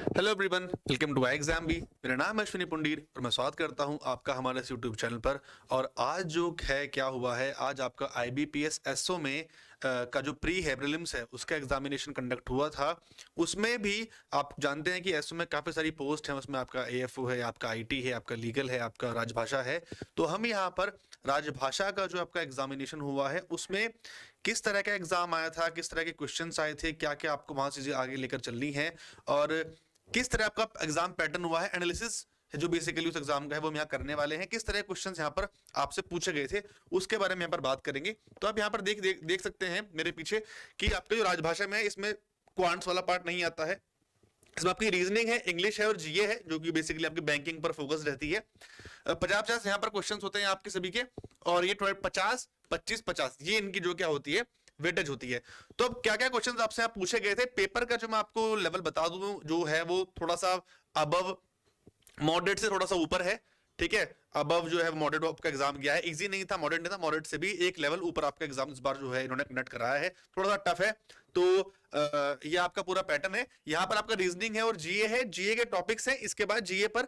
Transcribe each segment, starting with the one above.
Hello everyone, welcome to exam B. मेरा नाम है अश्विनी पुंडीर और मैं स्वागत करता हूं आपका हमारे इस यूट्यूब चैनल पर। और आज जो है क्या हुआ है, आज आपका आईबीपीएस एसओ में का जो प्री है प्रीलिम्स है उसका एग्जामिनेशन कंडक्ट हुआ था। उसमें भी आप जानते हैं कि एसओ में काफ़ी सारी पोस्ट हैं, उसमें आपका एएफओ है, आपका आईटी है, आपका लीगल है, आपका राजभाषा है। तो हम यहाँ पर राजभाषा का जो आपका एग्जामिनेशन हुआ है उसमें किस तरह का एग्जाम आया था, किस तरह के क्वेश्चंस आए थे, क्या क्या आपको वहां चीजें आगे लेकर चलनी है और किस तरह आपका एग्जाम पैटर्न हुआ है, एनालिसिस जो बेसिकली उस एग्जाम का है वो हम यहाँ करने वाले हैं। किस तरह के क्वेश्चंस यहाँ पर आपसे पूछे गए थे उसके बारे में यहाँ पर बात करेंगे। तो आप यहाँ पर देख सकते हैं मेरे पीछे कि आपके जो राजभाषा में है इसमें क्वांट्स वाला पार्ट नहीं आता है। इसमें आपकी रीजनिंग है, इंग्लिश है और जीए है जो कि बेसिकली आपकी बैंकिंग पर फोकस रहती है। 50-50 यहाँ पर क्वेश्चंस होते हैं आपके सभी के, और ये 50-25-50 ये इनकी जो क्या होती है वेटेज होती है। तो अब क्या क्या क्वेश्चंस आपसे आप पूछे गए थे पेपर का, जो मैं आपको लेवल बता दूं जो है वो थोड़ा सा अबव मॉडरेट से थोड़ा सा ऊपर है। ठीक है, अबव जो है मॉडरेट आपका एग्जाम गया है, इजी नहीं था, मॉडरेट नहीं था, मॉडरेट से भी एक लेवल ऊपर आपका एग्जाम इस बार जो है इन्होंने कंडक्ट कराया है, थोड़ा सा टफ है। तो ये आपका पूरा पैटर्न है। यहाँ पर आपका रीजनिंग है और जीए है, जीए के टॉपिक्स हैं। इसके बाद जीए पर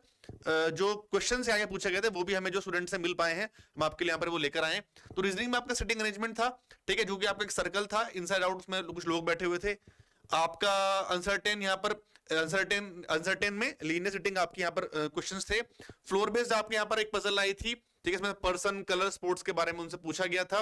जो क्वेश्चन आगे पूछे गए थे वो भी हमें जो स्टूडेंट से मिल पाए हैं हम आपके लिए यहाँ पर वो लेकर आए। तो रीजनिंग में आपका सिटिंग अरेंजमेंट था, ठीक है, जो कि आपका एक सर्कल था, इनसाइड आउट में कुछ लोग बैठे हुए थे। आपका अनसर्टेन यहाँ पर अनसर्टेन में लीनियर सिटिंग आपकी यहाँ पर क्वेश्चंस थे। फ्लोर बेस्ड आपके यहाँ पर एक पजल आई थी, ठीक है, इसमें पर्सन कलर स्पोर्ट्स के बारे में उनसे पूछा गया था।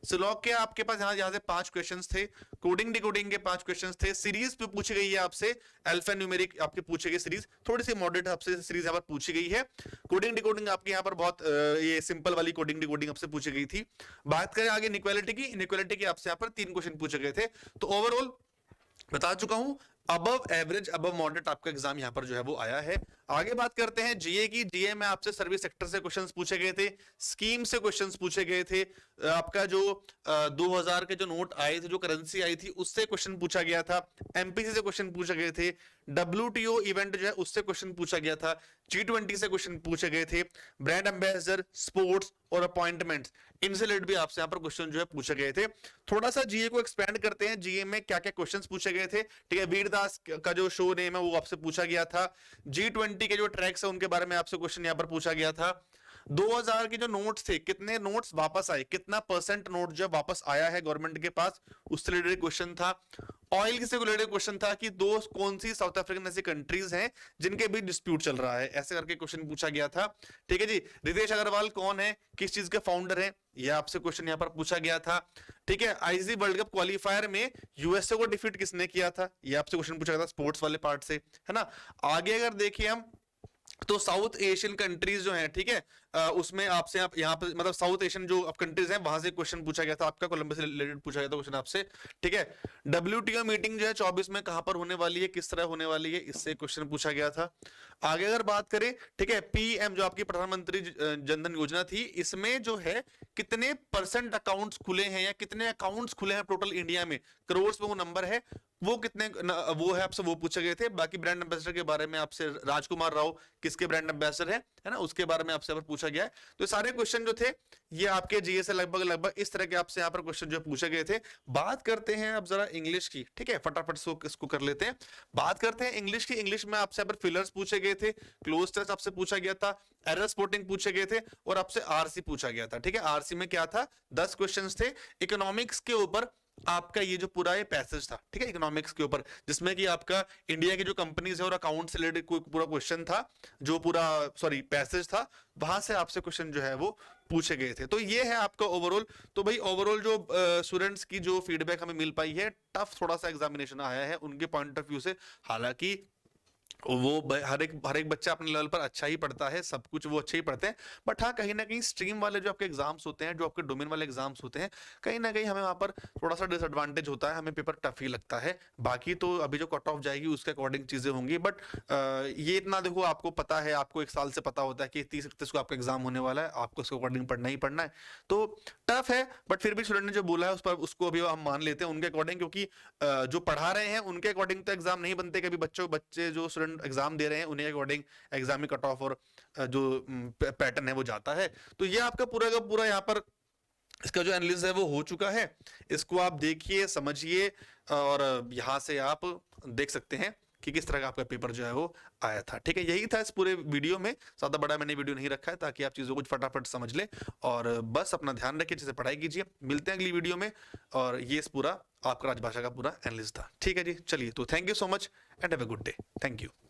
सिलॉग के आपके पास यहाँ से 5 क्वेश्चंस थे। कोडिंग डिकोडिंग के 5 क्वेश्चंस थे। सीरीज पे पूछी गई है आपसे अल्फा न्यूमेरिक आपके पूछे गए सीरीज, थोड़ी सी मॉडरेट आपसे सीरीज यहाँ पर पूछी गई है। कोडिंग डिकोडिंग आपके यहाँ पर बहुत ये सिंपल वाली कोडिंग डिकोडिंग आपसे पूछी गई थी। बात करें आगे इनइक्वालिटी की आपसे यहाँ पर 3 क्वेश्चन पूछे गए थे। तो ओवरऑल बता चुका हूं, अबव एवरेज अबव मॉडरेट आपका एग्जाम यहां पर जो है वो आया है। आगे बात करते हैं जीए की। जीए में आपसे सर्विस सेक्टर से क्वेश्चंस पूछे गए थे, स्कीम से क्वेश्चंस पूछे गए थे। आपका जो 2000 के जो नोट आए थे, जो करेंसी आई थी उससे क्वेश्चन पूछा गया था। एमपीसी से क्वेश्चन पूछे गए थे। डब्ल्यूटीओ इवेंट जो है उससे क्वेश्चन पूछा गया था। G20 से क्वेश्चन पूछे गए थे। ब्रांड एम्बेसडर, स्पोर्ट्स और अपॉइंटमेंट्स, इनसे रिलेटेड भी आपसे यहाँ पर क्वेश्चन जो है पूछे गए थे। थोड़ा सा जीए को एक्सपेंड करते हैं, जीए में क्या क्या क्वेश्चंस पूछे गए थे। ठीक है, वीरदास का जो शो नेम है वो आपसे पूछा गया था। G20 के जो ट्रैक्स है उनके बारे में आपसे क्वेश्चन यहाँ पर पूछा गया था। 2000 के जो नोट्स थे, कितने नोट्स वापस आए, कितना परसेंट नोट जो वापस आया है गवर्नमेंट के पास, उससे रिलेटेड क्वेश्चन था। ऑयल से रिलेटेड क्वेश्चन था कि दो कौन सी साउथ अफ्रीकन ऐसी कंट्रीज हैं जिनके बीच डिस्प्यूट चल रहा है, ऐसे करके क्वेश्चन पूछा गया था। ठीक है जी, रितेश अग्रवाल कौन है, किस चीज के फाउंडर है, यह आपसे क्वेश्चन यहां पर पूछा गया था। ठीक है, आईसीसी वर्ल्ड कप क्वालिफायर में यूएसए को डिफीट किसने किया था, यह आपसे क्वेश्चन पूछा गया था स्पोर्ट्स वाले पार्ट से, है ना। आगे अगर देखिए हम तो साउथ एशियन कंट्रीज जो हैं, ठीक है, उसमें आपसे आप यहाँ पे मतलब साउथ एशियन जो कंट्रीज हैं वहां से क्वेश्चन पूछा गया था, आपका कोलंबस से रिलेटेड पूछा गया था क्वेश्चन आपसे। ठीक है, डब्ल्यूटीओ मीटिंग जो है 24 में कहां पर होने वाली है, किस तरह होने वाली है, इससे क्वेश्चन पूछा गया था। आगे अगर बात करें, ठीक है, पीएम जो आपकी प्रधानमंत्री जनधन योजना थी, इसमें जो है कितने परसेंट अकाउंट्स खुले हैं या कितने अकाउंट्स खुले हैं टोटल इंडिया में, करोड़ में वो नंबर है, वो कितने वो है आपसे वो पूछे गए थे। बाकी ब्रांड एम्बेसडर के बारे में आपसे राजकुमार राव किसके ब्रांड एम्बेसडर है ना, उसके बारे में आपसे पूछा गया है। तो सारे क्वेश्चन जो थे ये आपके जीए से लगभग लगभग इस तरह के आपसे यहाँ पर क्वेश्चन जो पूछे गए थे। बात करते हैं अब जरा इंग्लिश की, ठीक है, फटाफट से इसको कर लेते हैं। बात करते हैं इंग्लिश की। इंग्लिश में आपसे यहाँ पर फिलर्स पूछे गए थे, क्लोज टेस्ट आपसे पूछा गया था, एरर स्पॉटिंग पूछे गए थे और आपसे आरसी पूछा गया था। ठीक है, आरसी में क्या था, 10 क्वेश्चन थे इकोनॉमिक्स के ऊपर। आपका ये जो पूरा ये पैसेज था, ठीक है, इकोनॉमिक्स के ऊपर, जिसमें कि आपका इंडिया की जो कंपनीज है और अकाउंट से रिलेटेड कोई पूरा क्वेश्चन था, जो पूरा सॉरी पैसेज था, वहां से आपसे क्वेश्चन जो है वो पूछे गए थे। तो ये है आपका ओवरऑल। तो भाई ओवरऑल जो स्टूडेंट्स की जो फीडबैक हमें मिल पाई है, टफ थोड़ा सा एग्जामिनेशन आया है उनके पॉइंट ऑफ व्यू से। हालांकि वो हर एक बच्चा अपने लेवल पर अच्छा ही पढ़ता है, सब कुछ वो अच्छे ही पढ़ते हैं, बट हाँ कहीं ना कहीं स्ट्रीम वाले जो आपके एग्जाम्स होते हैं, जो आपके डोमेन वाले एग्जाम्स होते हैं, कहीं ना कहीं हमें वहां पर थोड़ा सा डिसएडवांटेज होता है, हमें पेपर टफ ही लगता है। बाकी तो अभी जो कट ऑफ जाएगी उसके अकॉर्डिंग चीजें होंगी, बट ये इतना देखो आपको पता है, आपको एक साल से पता होता है कि 30-31 को आपका एग्जाम होने वाला है, आपको उसके अकॉर्डिंग पढ़ना ही पढ़ना है। तो टफ है, बट फिर भी स्टूडेंट ने जो बोला है उस पर उसको अभी हम मान लेते हैं उनके अकॉर्डिंग, क्योंकि जो पढ़ा रहे हैं उनके अकॉर्डिंग तो एग्जाम नहीं बनते कभी। बच्चे जो स्टूडेंट एग्जाम दे रहे हैं उन्हीं अकॉर्डिंग एग्जाम में कट ऑफ और जो पैटर्न है वो जाता है। तो ये आपका पूरा का पूरा यहाँ पर इसका जो एनालिसिस है वो हो चुका है। इसको आप देखिए, समझिए और यहां से आप देख सकते हैं कि किस तरह का आपका पेपर जो है वो आया था। ठीक है, यही था इस पूरे वीडियो में, ज़्यादा बड़ा मैंने वीडियो नहीं रखा है ताकि आप चीज़ों को फटाफट समझ लें। और बस अपना ध्यान रखिए, जैसे पढ़ाई कीजिए। मिलते हैं अगली वीडियो में। और ये इस पूरा आपका राजभाषा का पूरा एनालिसिस था। ठीक है जी, चलिए, तो thank you so much and have a good day. Thank you.